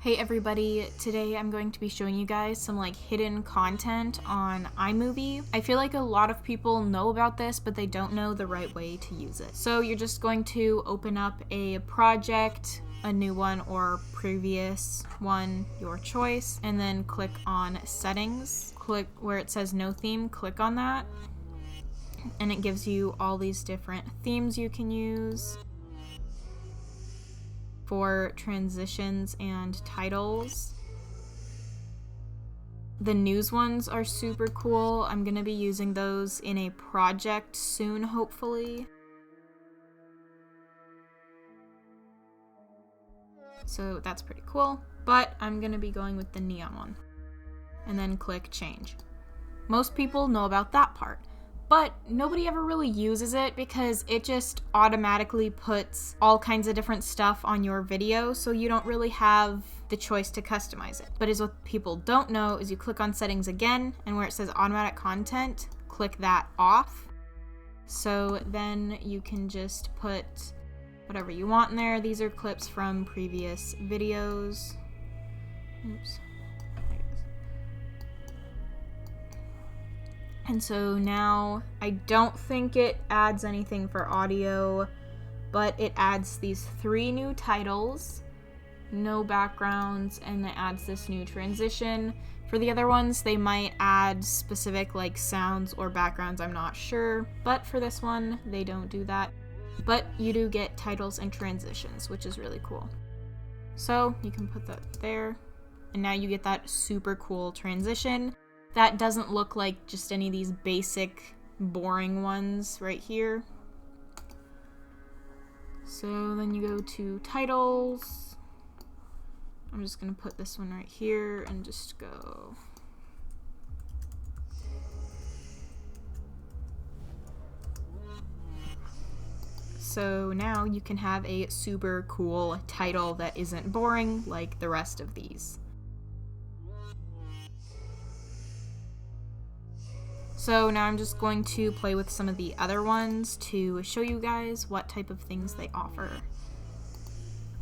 Hey everybody, today I'm going to be showing you guys some hidden content on iMovie. I feel like a lot of people know about this, but they don't know the right way to use it. So you're just going to open up a project, a new one or previous one, your choice, and then click on settings. Click where it says no theme, click on that. And it gives you all these different themes you can use for transitions and titles. The news ones are super cool. I'm gonna be using those in a project soon, hopefully. So that's pretty cool, but I'm gonna be going with the neon one. And then click change. Most people know about that part, but nobody ever really uses it because it just automatically puts all kinds of different stuff on your video, so you don't really have the choice to customize it. But what people don't know is you click on settings again, and where it says automatic content, click that off. So then you can just put whatever you want in there. These are clips from previous videos. Oops. And so now I don't think it adds anything for audio, but it adds these 3 new titles, no backgrounds, and it adds this new transition. For the other ones, they might add specific sounds or backgrounds, I'm not sure, but for this one, they don't do that. But you do get titles and transitions, which is really cool. So you can put that there, and now you get that super cool transition. That doesn't look like just any of these basic, boring ones right here. So then you go to titles. I'm just gonna put this one right here and just go. So now you can have a super cool title that isn't boring like the rest of these. So now I'm just going to play with some of the other ones to show you guys what type of things they offer.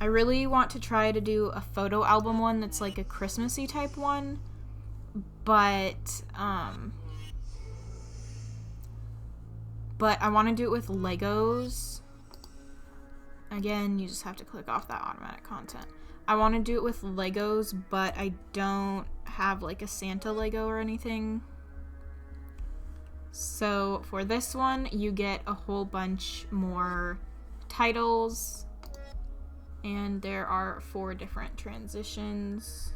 I really want to try to do a photo album one that's like a Christmassy type one, but I want to do it with Legos. Again, you just have to click off that automatic content. I want to do it with Legos, but I don't have a Santa Lego or anything. So for this one, you get a whole bunch more titles, and there are 4 different transitions.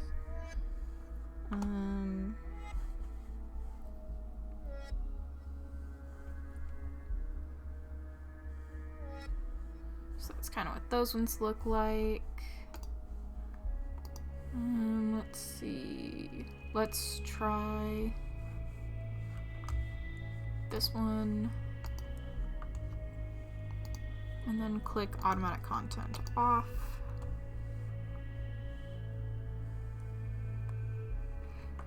So that's kind of what those ones look like. Let's see. Let's try this one, and then click automatic content off.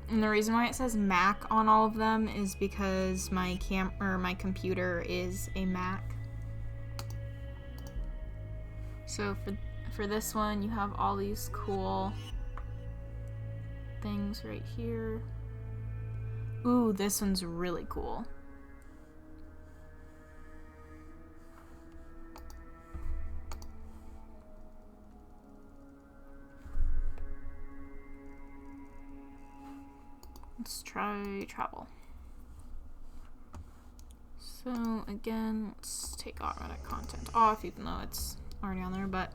And the reason why it says Mac on all of them is because my computer is a Mac. So for this one, you have all these cool things right here. Ooh, this one's really cool. Let's try travel. So again, let's take automatic content off, even though it's already on there, but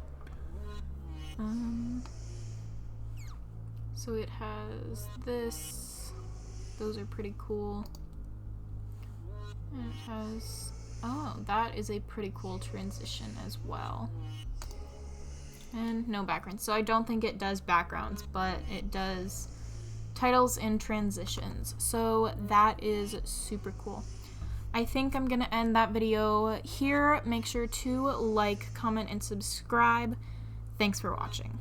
so it has this. Those are pretty cool. And it has, oh, that is a pretty cool transition as well. And no background. So I don't think it does backgrounds, but it does titles and transitions. So that is super cool. I think I'm gonna end that video here. Make sure to like, comment, and subscribe. Thanks for watching.